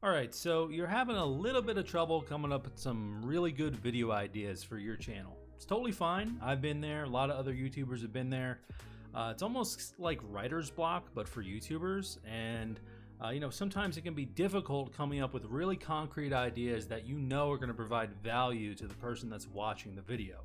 Alright, so you're having a little bit of trouble coming up with some really good video ideas for your channel. It's totally fine. I've been there. A lot of other YouTubers have been there. It's almost like writer's block, but for YouTubers. And sometimes it can be difficult coming up with really concrete ideas that you know are going to provide value to the person that's watching the video.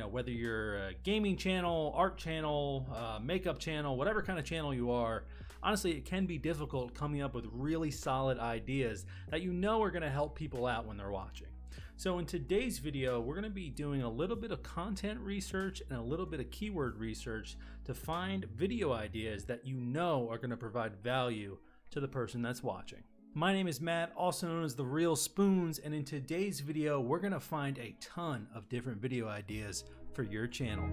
Whether you're a gaming channel, art channel, makeup channel, whatever kind of channel you are, honestly, it can be difficult coming up with really solid ideas that you know are going to help people out when they're watching. So in today's video, we're going to be doing a little bit of content research and a little bit of keyword research to find video ideas that you know are going to provide value to the person that's watching. My name is Matt, also known as The Real Spoons, and in today's video, we're gonna find a ton of different video ideas for your channel.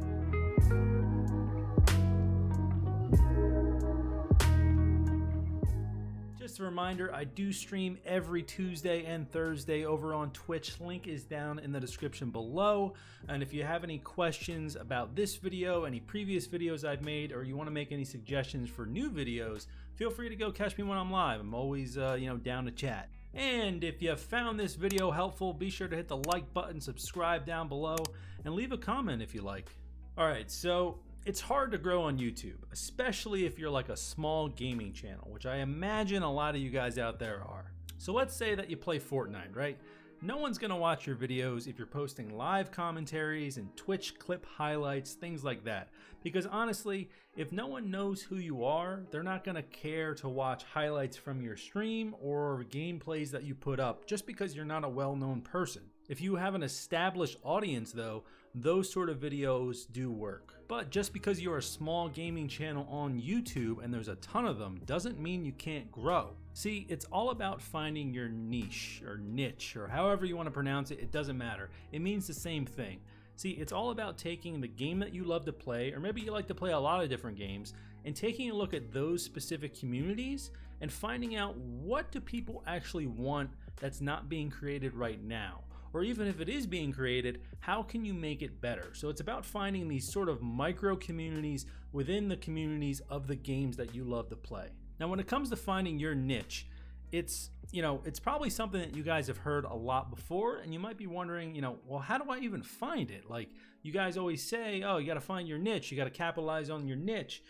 Just a reminder, I do stream every Tuesday and Thursday over on Twitch. Link is down in the description below. And if you have any questions about this video, any previous videos I've made, or you want to make any suggestions for new videos, feel free to go catch me when I'm live. I'm always down to chat. And if you found this video helpful, be sure to hit the like button, subscribe down below, and leave a comment if you like. Alright, so it's hard to grow on YouTube, especially if you're like a small gaming channel, which I imagine a lot of you guys out there are. So let's say that you play Fortnite, right? No one's gonna watch your videos if you're posting live commentaries and Twitch clip highlights, things like that. Because honestly, if no one knows who you are, they're not gonna care to watch highlights from your stream or gameplays that you put up just because you're not a well-known person. If you have an established audience though, those sort of videos do work. But just because you're a small gaming channel on YouTube and there's a ton of them doesn't mean you can't grow. See, it's all about finding your niche or however you want to pronounce it, it doesn't matter. It means the same thing. See, it's all about taking the game that you love to play, or maybe you like to play a lot of different games, and taking a look at those specific communities and finding out what do people actually want that's not being created right now. Or even if it is being created, how can you make it better? So it's about finding these sort of micro communities within the communities of the games that you love to play. Now, when it comes to finding your niche, it's probably something that you guys have heard a lot before, and you might be wondering, well, how do I even find it? Like, you guys always say, oh, you got to find your niche, you got to capitalize on your niche,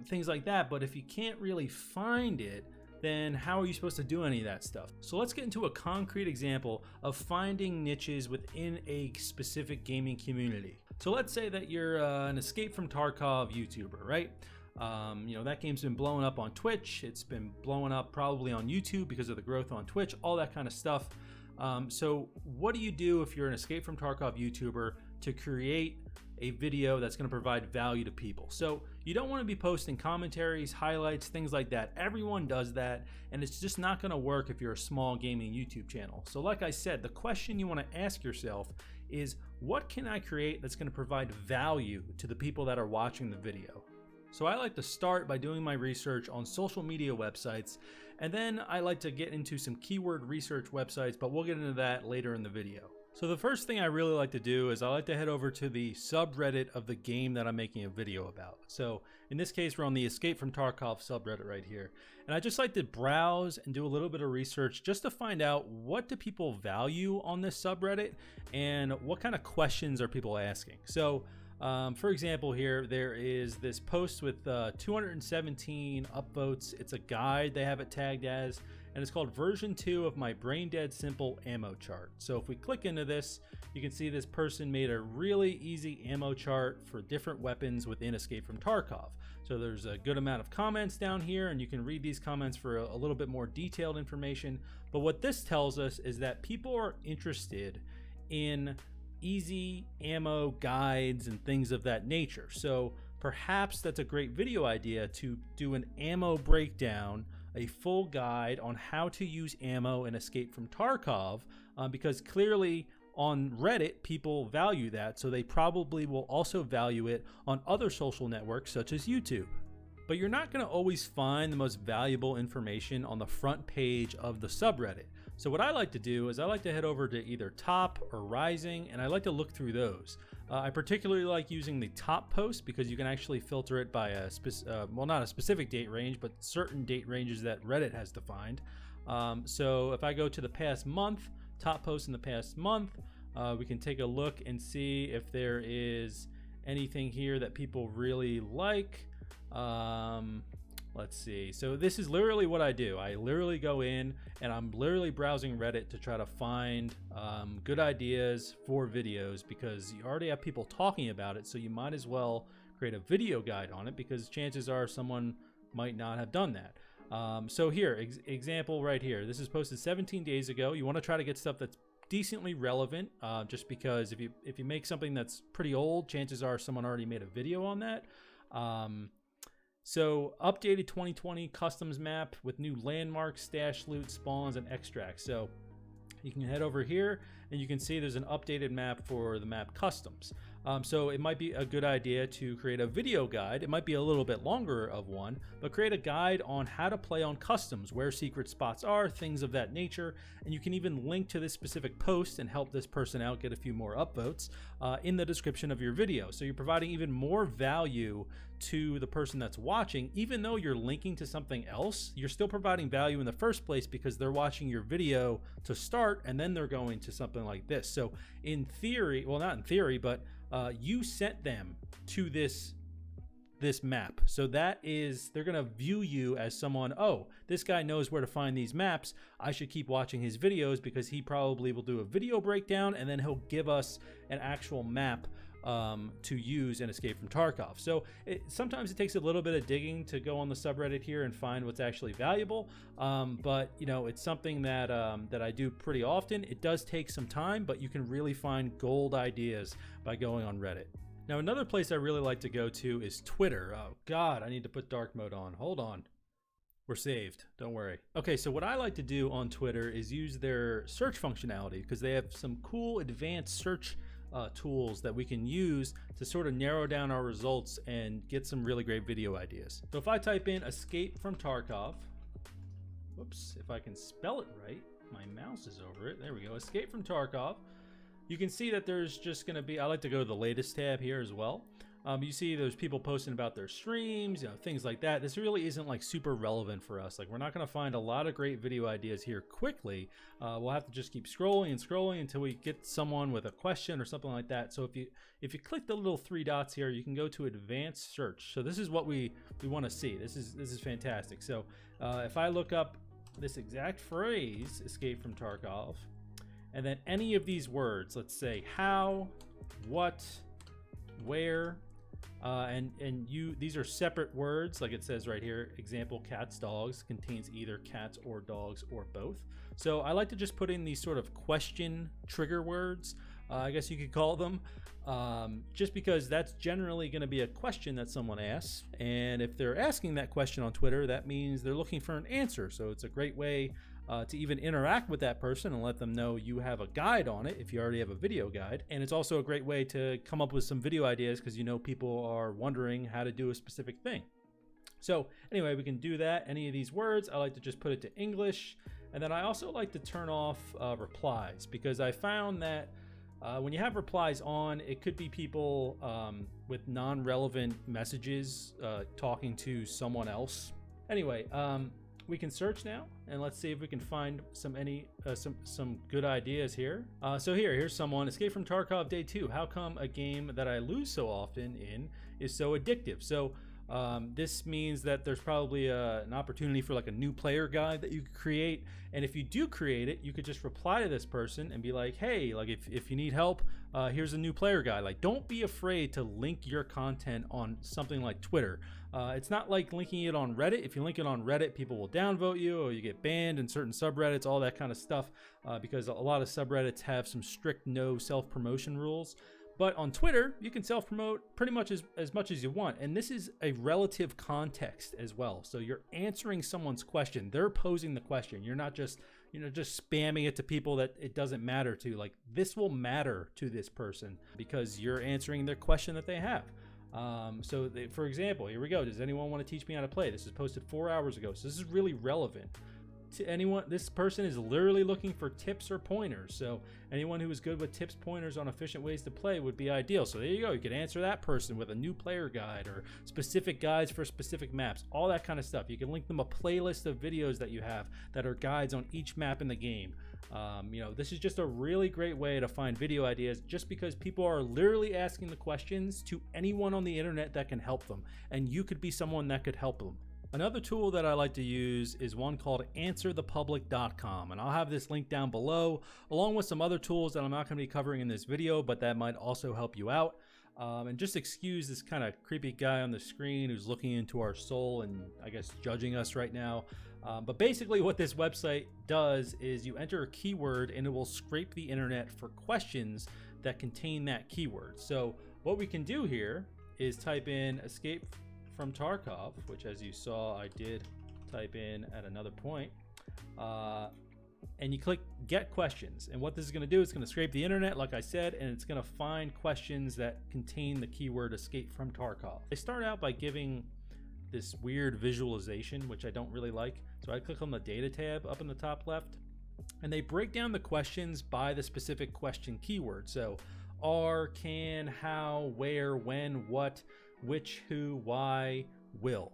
things like that. But if you can't really find it, then how are you supposed to do any of that stuff? So let's get into a concrete example of finding niches within a specific gaming community. So let's say that you're an Escape from Tarkov YouTuber, right? That game's been blowing up on Twitch. It's been blowing up probably on YouTube because of the growth on Twitch, all that kind of stuff. So what do you do if you're an Escape from Tarkov YouTuber to create a video that's going to provide value to people? So you don't want to be posting commentaries, highlights, things like that. Everyone does that, and it's just not going to work if you're a small gaming YouTube channel. So like I said, the question you want to ask yourself is, what can I create that's going to provide value to the people that are watching the video? So I like to start by doing my research on social media websites, and then I like to get into some keyword research websites, but we'll get into that later in the video. So the first thing I really like to do is I like to head over to the subreddit of the game that I'm making a video about. So in this case, we're on the Escape from Tarkov subreddit right here. And I just like to browse and do a little bit of research just to find out, what do people value on this subreddit and what kind of questions are people asking. So for example, here there is this post with 217 upvotes. It's a guide, they have it tagged as, and it's called version 2 of my brain dead simple ammo chart. So if we click into this, you can see this person made a really easy ammo chart for different weapons within Escape from Tarkov. So there's a good amount of comments down here, and you can read these comments for a little bit more detailed information. But what this tells us is that people are interested in easy ammo guides and things of that nature. So perhaps that's a great video idea to do an ammo breakdown, a full guide on how to use ammo in Escape from Tarkov, because clearly on Reddit people value that, so they probably will also value it on other social networks such as YouTube. But you're not going to always find the most valuable information on the front page of the subreddit. So what I like to do is I like to head over to either Top or Rising, and I like to look through those. I particularly like using the top post because you can actually filter it by a not a specific date range, but certain date ranges that Reddit has defined. So if I go to the past month, top posts in the past month, we can take a look and see if there is anything here that people really like. Let's see. So this is literally what I do. I literally go in and I'm literally browsing Reddit to try to find good ideas for videos, because you already have people talking about it. So you might as well create a video guide on it, because chances are someone might not have done that. So here, example right here. This is posted 17 days ago. You want to try to get stuff that's decently relevant, just because if you make something that's pretty old, chances are someone already made a video on that. So updated 2020 customs map with new landmarks, stash loot, spawns, and extracts. So you can head over here and you can see there's an updated map for the map customs. So it might be a good idea to create a video guide. It might be a little bit longer of one, but create a guide on how to play on customs, where secret spots are, things of that nature. And you can even link to this specific post and help this person out get a few more upvotes in the description of your video. So you're providing even more value to the person that's watching. Even though you're linking to something else, you're still providing value in the first place, because they're watching your video to start and then they're going to something like this. So in theory, well, not in theory, but you sent them to this map. So that is, they're going to view you as someone, oh, this guy knows where to find these maps. I should keep watching his videos, because he probably will do a video breakdown and then he'll give us an actual map to use in Escape from Tarkov. So sometimes it takes a little bit of digging to go on the subreddit here and find what's actually valuable. But you know, it's something that that I do pretty often. It does take some time, but you can really find gold ideas by going on Reddit. Now, another place I really like to go to is Twitter. Oh God, I need to put dark mode on. Hold on. We're saved, don't worry. Okay, so what I like to do on Twitter is use their search functionality, because they have some cool advanced search tools that we can use to sort of narrow down our results and get some really great video ideas. So if I type in Escape from Tarkov, whoops, if I can spell it right, my mouse is over it. There we go, Escape from Tarkov. You can see that there's just gonna be, I like to go to the latest tab here as well. You see there's people posting about their streams, you know, things like that. This really isn't like super relevant for us. Like, we're not gonna find a lot of great video ideas here quickly. We'll have to just keep scrolling and scrolling until we get someone with a question or something like that. So if you click the little three dots here, you can go to advanced search. So this is what we wanna see. This is fantastic. So if I look up this exact phrase, Escape from Tarkov, and then any of these words, let's say how, what, where, these are separate words, like it says right here, example, cats, dogs, contains either cats or dogs or both. So I like to just put in these sort of question trigger words, I guess you could call them, just because that's generally going to be a question that someone asks. And if they're asking that question on Twitter, that means they're looking for an answer. So it's a great way to even interact with that person and let them know you have a guide on it if you already have a video guide. And it's also a great way to come up with some video ideas, because you know people are wondering how to do a specific thing. So anyway, we can do that. Any of these words, I like to just put it to English. And then I also like to turn off replies, because I found that when you have replies on, it could be people with non-relevant messages talking to someone else. Anyway, we can search now, and let's see if we can find some good ideas here. So here's someone, Escape from Tarkov Day 2. How come a game that I lose so often in is so addictive? So this means that there's probably an opportunity for like a new player guide that you could create. And if you do create it, you could just reply to this person and be like, hey, like if you need help, here's a new player guide. Like, don't be afraid to link your content on something like Twitter. It's not like linking it on Reddit. If you link it on Reddit, people will downvote you, or you get banned in certain subreddits, all that kind of stuff, because a lot of subreddits have some strict no self-promotion rules. But on Twitter, you can self-promote pretty much as much as you want. And this is a relative context as well. So you're answering someone's question. They're posing the question. You're not just, just spamming it to people that it doesn't matter to. Like, this will matter to this person because you're answering their question that they have. For example, here we go. Does anyone want to teach me how to play? This is posted 4 hours ago. So this is really relevant anyone, this person is literally looking for tips or pointers. So anyone who is good with tips, pointers on efficient ways to play would be ideal. So there you go. You could answer that person with a new player guide or specific guides for specific maps, all that kind of stuff. You can link them a playlist of videos that you have that are guides on each map in the game. You know, this is just a really great way to find video ideas, just because people are literally asking the questions to anyone on the internet that can help them, and you could be someone that could help them. Another tool that I like to use is one called answerthepublic.com, and I'll have this link down below, along with some other tools that I'm not going to be covering in this video, but that might also help you out. And just excuse this kind of creepy guy on the screen who's looking into our soul and I guess judging us right now. But basically what this website does is you enter a keyword and it will scrape the internet for questions that contain that keyword. So what we can do here is type in escape from Tarkov, which as you saw I did type in at another point, and you click get questions, and what this is going to do is going to scrape the internet like I said, and it's going to find questions that contain the keyword escape from Tarkov. They start out by giving this weird visualization, which I don't really like, so I click on the data tab up in the top left, and they break down the questions by the specific question keyword. So are, can, how, where, when, what, which, who, why, will.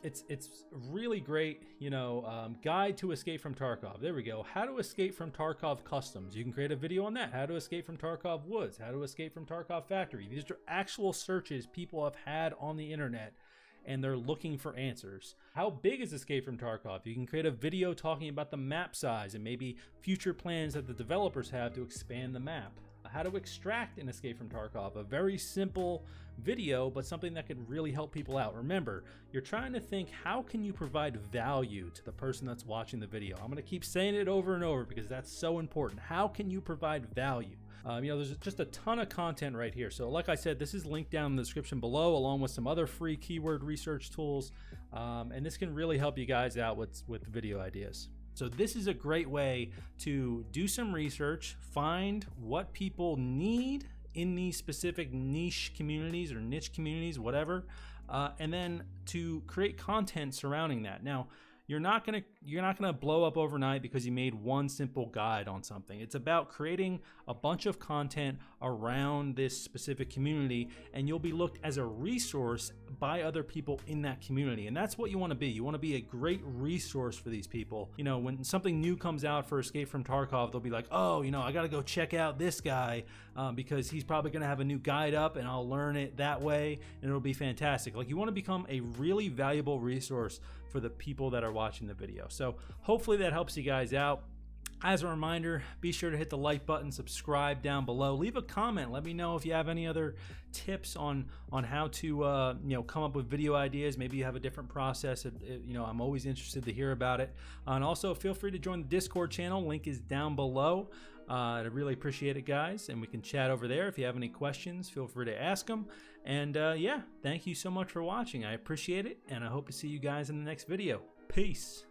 It's really great, you know, guide to escape from Tarkov. There we go. How to escape from Tarkov customs. You can create a video on that. How to escape from Tarkov woods. How to escape from Tarkov factory. These are actual searches people have had on the internet, and they're looking for answers. How big is Escape from Tarkov? You can create a video talking about the map size and maybe future plans that the developers have to expand the map. How to extract an Escape from Tarkov, a very simple video, but something that could really help people out. Remember, you're trying to think, how can you provide value to the person that's watching the video? I'm going to keep saying it over and over because that's so important. How can you provide value? You know, there's just a ton of content right here. So like I said, this is linked down in the description below, along with some other free keyword research tools. And this can really help you guys out with video ideas. So this is a great way to do some research, find what people need in these specific niche communities or niche communities, whatever, and then to create content surrounding that. Now, you're not gonna blow up overnight because you made one simple guide on something. It's about creating a bunch of content around this specific community, and you'll be looked as a resource by other people in that community. And that's what you want to be. You want to be a great resource for these people. You know, when something new comes out for Escape from Tarkov, they'll be like, oh, you know, I got to go check out this guy because he's probably going to have a new guide up and I'll learn it that way and it'll be fantastic. Like, you want to become a really valuable resource for the people that are watching the video. So hopefully that helps you guys out. As a reminder, be sure to hit the like button, subscribe down below, leave a comment. Let me know if you have any other tips on how to you know, come up with video ideas. Maybe you have a different process. You know, I'm always interested to hear about it. And also feel free to join the Discord channel. Link is down below. I really appreciate it, guys, and we can chat over there. If you have any questions, feel free to ask them. And yeah, thank you so much for watching. I appreciate it, and I hope to see you guys in the next video. Peace.